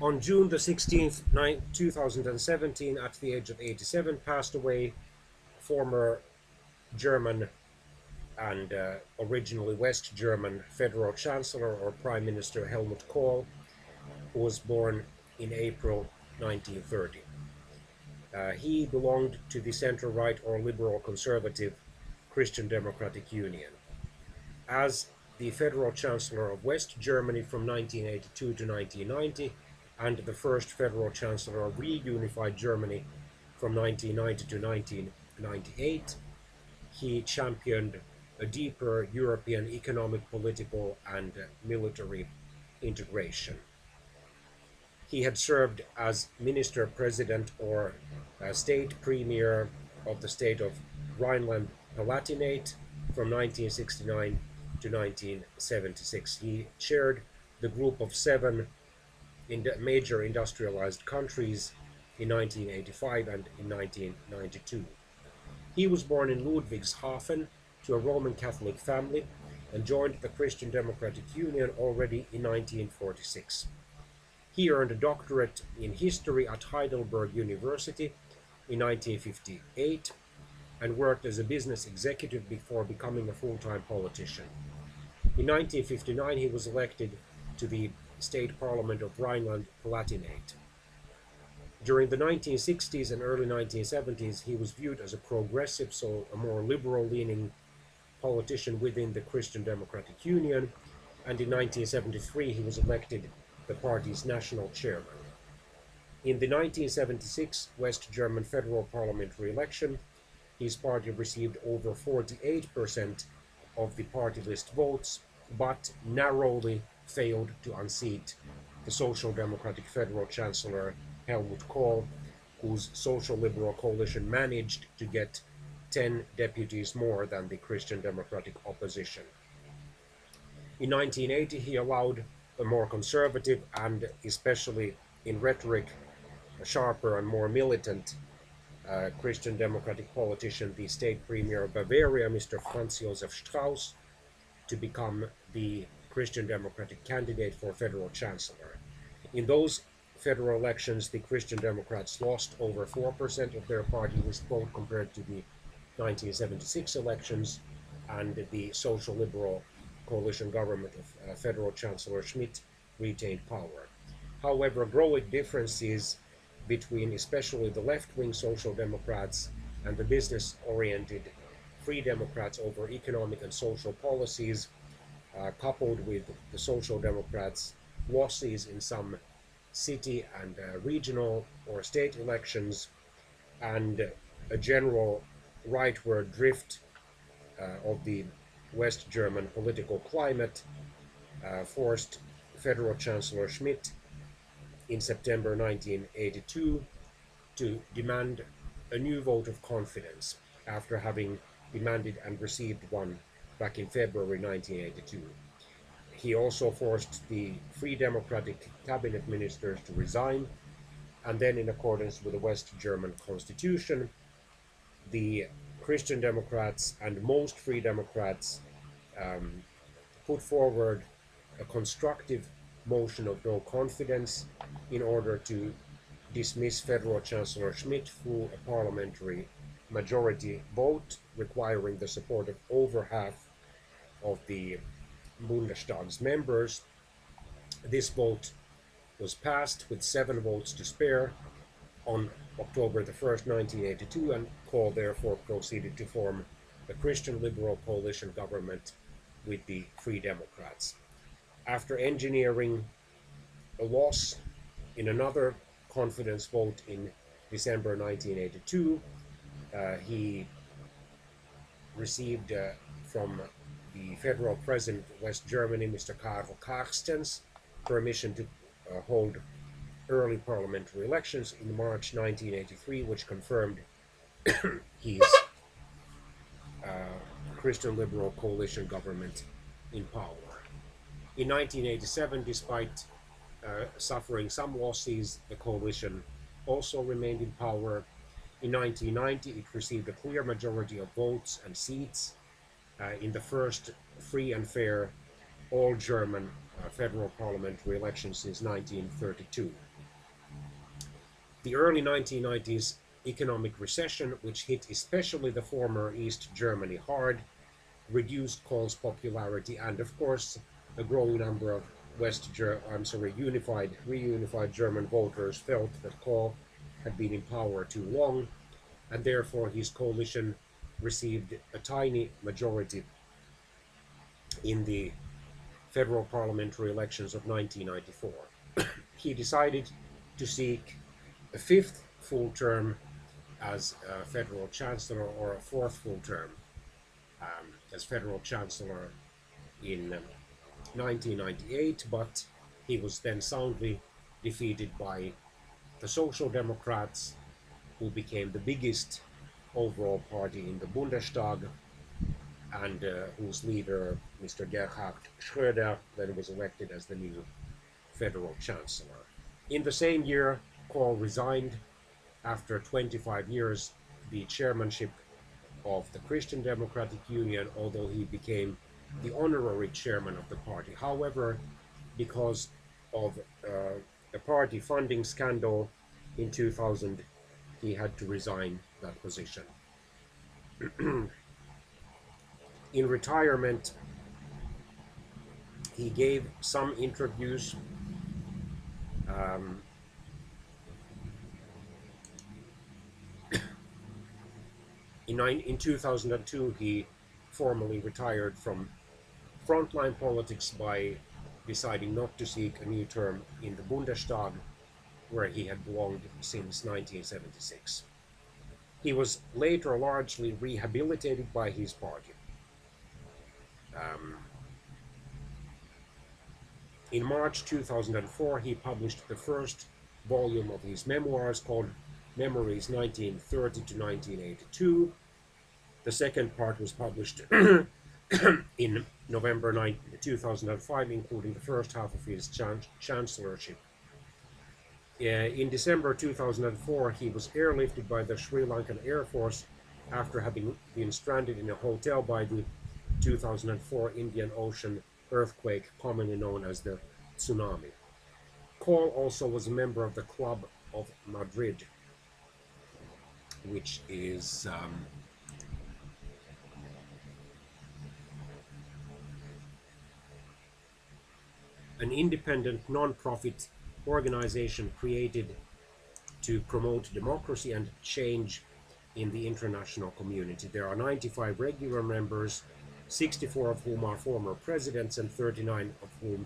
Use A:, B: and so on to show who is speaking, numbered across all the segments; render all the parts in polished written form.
A: On June the 16th, 2017, at the age of 87, passed away former German and originally West German Federal Chancellor or Prime Minister Helmut Kohl, who was born in April 1930. He belonged to the center-right or liberal conservative Christian Democratic Union. As the Federal Chancellor of West Germany from 1982 to 1990 and the first Federal Chancellor of reunified Germany from 1990 to 1998, he championed a deeper European economic, political, and military integration. He had served as Minister President or State Premier of the state of Rhineland-Palatinate from 1969 to 1976. He chaired the group of 7 major industrialized countries in 1985 and in 1992. He was born in Ludwigshafen to a Roman Catholic family and joined the Christian Democratic Union already in 1946. He earned a doctorate in history at Heidelberg University in 1958 and worked as a business executive before becoming a full-time politician. In 1959, he was elected to the state parliament of Rhineland-Palatinate. During the 1960s and early 1970s, he was viewed as a progressive, so a more liberal-leaning politician within the Christian Democratic Union, and in 1973 he was elected the party's national chairman. In the 1976 West German federal parliamentary election, his party received over 48% of the party list votes, but narrowly failed to unseat the Social Democratic Federal Chancellor Helmut Kohl, whose social liberal coalition managed to get 10 deputies more than the Christian Democratic opposition. In 1980, he allowed a more conservative and, especially in rhetoric, a sharper and more militant Christian Democratic politician, the state premier of Bavaria, Mr. Franz Josef Strauss, to become the Christian Democratic candidate for federal chancellor. In those federal elections, the Christian Democrats lost over 4% of their party list vote compared to the 1976 elections, and the social liberal coalition government of Federal Chancellor Schmidt retained power. However, growing differences between especially the left-wing Social Democrats and the business-oriented Free Democrats over economic and social policies, coupled with the Social Democrats' losses in some city and regional or state elections, and a general rightward drift of the West German political climate, forced Federal Chancellor Schmidt in September 1982 to demand a new vote of confidence after having demanded and received one back in February 1982. He also forced the Free Democratic cabinet ministers to resign, and then, in accordance with the West German constitution, the Christian Democrats and most Free Democrats put forward a constructive motion of no confidence in order to dismiss Federal Chancellor Schmidt through a parliamentary majority vote requiring the support of over half of the Bundestag's members. This vote was passed with 7 votes to spare on October the 1st, 1982, and Kohl therefore proceeded to form a Christian liberal coalition government with the Free Democrats. After engineering a loss in another confidence vote in December 1982, he received from the federal president of West Germany, Mr. Karl Carstens, permission to hold early parliamentary elections in March 1983, which confirmed his Christian liberal coalition government in power. In 1987, despite suffering some losses, the coalition also remained in power. In 1990, it received a clear majority of votes and seats in the first free and fair all-German federal parliamentary election since 1932. The early 1990s economic recession, which hit especially the former East Germany hard, reduced Kohl's popularity, and of course, a growing number of reunified German voters felt that Kohl had been in power too long, and therefore his coalition received a tiny majority in the federal parliamentary elections of 1994. He decided to seek a fifth full term as federal chancellor, or a fourth full term as federal chancellor in 1998, but he was then soundly defeated by the Social Democrats, who became the biggest overall party in the Bundestag, and whose leader, Mr. Gerhard Schröder, then was elected as the new federal chancellor. In the same year, Kohl resigned after 25 years the chairmanship of the Christian Democratic Union, although he became the honorary chairman of the party. However, because of a party funding scandal in 2000, he had to resign that position. In retirement, he gave some interviews. In 2002, he formally retired from frontline politics by deciding not to seek a new term in the Bundestag, where he had belonged since 1976. He was later largely rehabilitated by his party. In March 2004, he published the first volume of his memoirs called Memories 1930 to 1982. The second part was published in November 2005, including the first half of his chancellorship. In December 2004, he was airlifted by the Sri Lankan Air Force after having been stranded in a hotel by the 2004 Indian Ocean earthquake, commonly known as the tsunami. Kohl also was a member of the Club of Madrid, which is an independent non-profit organization created to promote democracy and change in the international community. There are 95 regular members, 64 of whom are former presidents and 39 of whom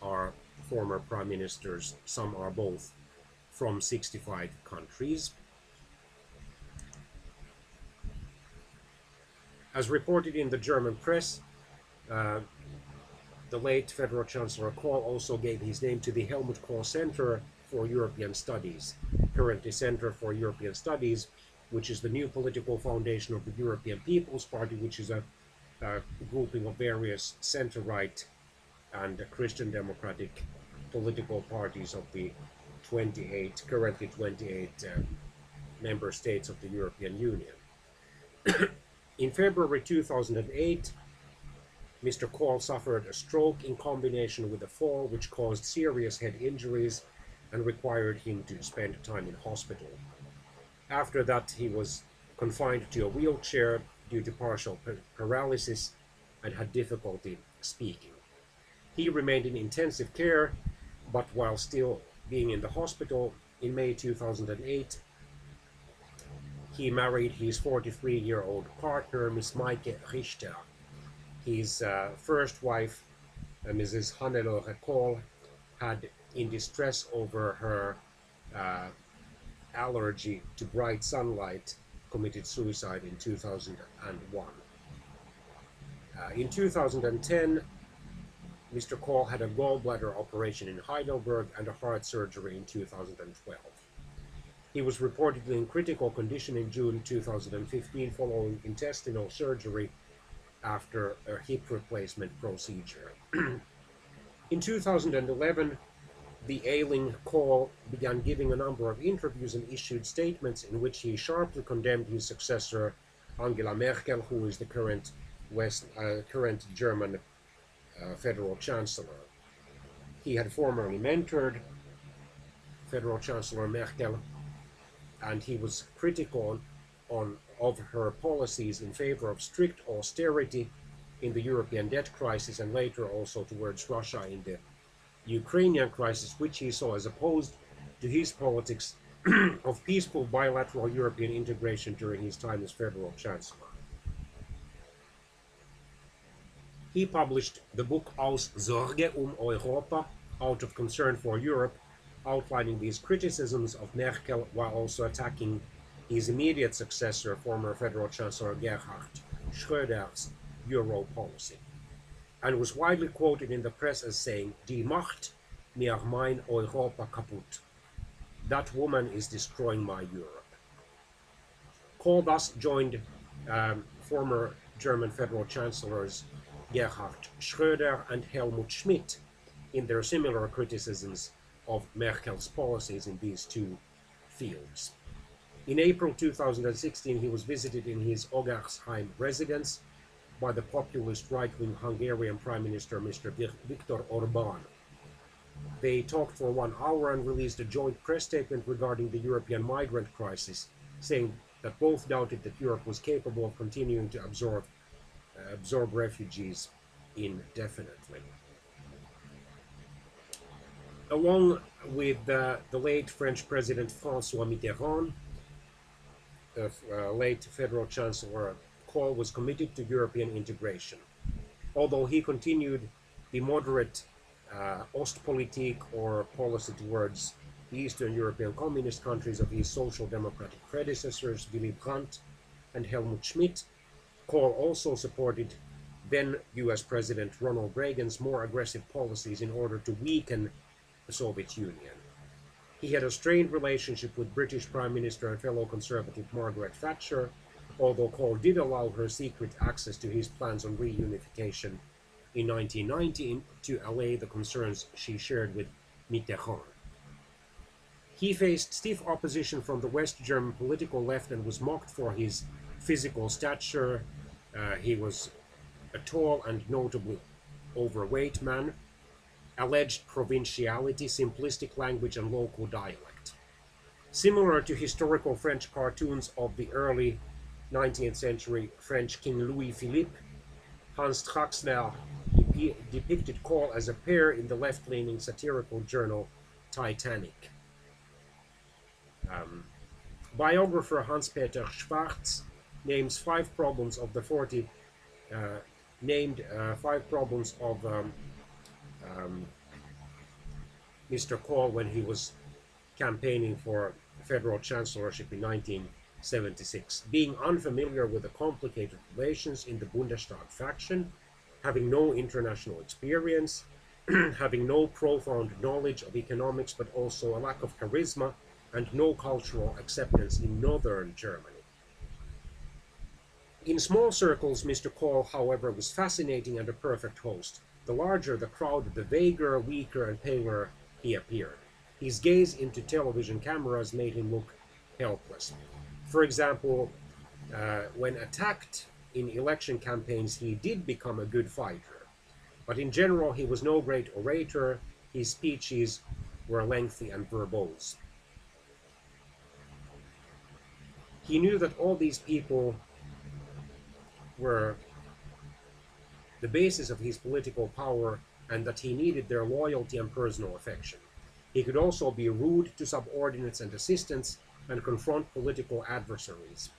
A: are former prime ministers. Some are both from 65 countries. As reported in the German press, the late Federal Chancellor Kohl also gave his name to the Helmut Kohl Center for European Studies, currently Center for European Studies, which is the new political foundation of the European People's Party, which is a grouping of various center-right and Christian democratic political parties of the currently 28 member states of the European Union. In February 2008, Mr. Kohl suffered a stroke in combination with a fall, which caused serious head injuries and required him to spend time in hospital. After that, he was confined to a wheelchair due to partial paralysis and had difficulty speaking. He remained in intensive care, but while still being in the hospital, in May 2008, he married his 43-year-old partner, Miss Maike Richter. His first wife, Mrs. Hannelore Kohl, had, in distress over her allergy to bright sunlight, committed suicide in 2001. In 2010, Mr. Kohl had a gallbladder operation in Heidelberg and a heart surgery in 2012. He was reportedly in critical condition in June 2015 following intestinal surgery after a hip replacement procedure. In 2011, the ailing Kohl began giving a number of interviews and issued statements in which he sharply condemned his successor, Angela Merkel, who is the current German federal chancellor. He had formerly mentored Federal Chancellor Merkel and he was critical of her policies in favor of strict austerity in the European debt crisis, and later also towards Russia in the Ukrainian crisis, which he saw as opposed to his politics of peaceful bilateral European integration during his time as Federal Chancellor. He published the book Aus Sorge Europa, Out of Concern for Europe, outlining these criticisms of Merkel while also attacking his immediate successor, former Federal Chancellor Gerhard Schröder's Euro policy, and was widely quoted in the press as saying, "Die macht mir mein Europa kaputt." That woman is destroying my Europe. Kohl thus joined former German Federal Chancellors Gerhard Schröder and Helmut Schmidt in their similar criticisms of Merkel's policies in these two fields. In April 2016, he was visited in his Ogersheim residence by the populist right-wing Hungarian Prime Minister Mr. Viktor Orbán. They talked for 1 hour and released a joint press statement regarding the European migrant crisis, saying that both doubted that Europe was capable of continuing to absorb refugees indefinitely. Along with the late French President François Mitterrand, the late Federal Chancellor Kohl was committed to European integration. Although he continued the moderate Ostpolitik, or policy towards the Eastern European communist countries, of his social democratic predecessors Willy Brandt and Helmut Schmidt, Kohl also supported then US President Ronald Reagan's more aggressive policies in order to weaken the Soviet Union. He had a strained relationship with British Prime Minister and fellow conservative Margaret Thatcher, although Kohl did allow her secret access to his plans on reunification in 1990 to allay the concerns she shared with Mitterrand. He faced stiff opposition from the West German political left and was mocked for his physical stature. He was a tall and notably overweight man, alleged provinciality, simplistic language, and local dialect. Similar to historical French cartoons of the early 19th century French King Louis Philippe, Hans Traxler depicted Kohl as a pair in the left-leaning satirical journal Titanic. Biographer Hans-Peter Schwarz names 5 problems of the 40 5 problems of Mr. Kohl when he was campaigning for federal chancellorship in 1976. Being unfamiliar with the complicated relations in the Bundestag faction, having no international experience, having no profound knowledge of economics, but also a lack of charisma and no cultural acceptance in northern Germany. In small circles, Mr. Kohl, however, was fascinating and a perfect host. The larger the crowd, the vaguer, weaker, and paler he appeared. His gaze into television cameras made him look helpless. For example, when attacked in election campaigns, he did become a good fighter. But in general, he was no great orator. His speeches were lengthy and verbose. He knew that all these people were the basis of his political power and that he needed their loyalty and personal affection. He could also be rude to subordinates and assistants and confront political adversaries.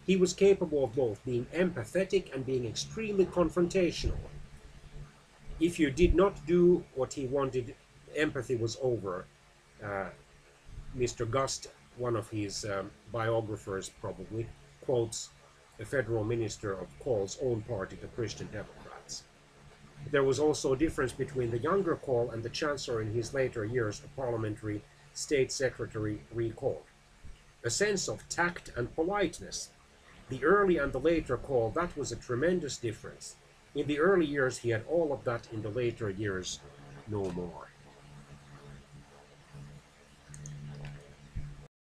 A: He was capable of both being empathetic and being extremely confrontational. If you did not do what he wanted, empathy was over. Mr. Gust, one of his biographers probably, quotes the federal minister of Kohl's own party, the Christian Democrats. There was also a difference between the younger Kohl and the chancellor in his later years, the parliamentary state secretary recalled. A sense of tact and politeness. The early and the later Kohl, that was a tremendous difference. In the early years he had all of that, in the later years no more.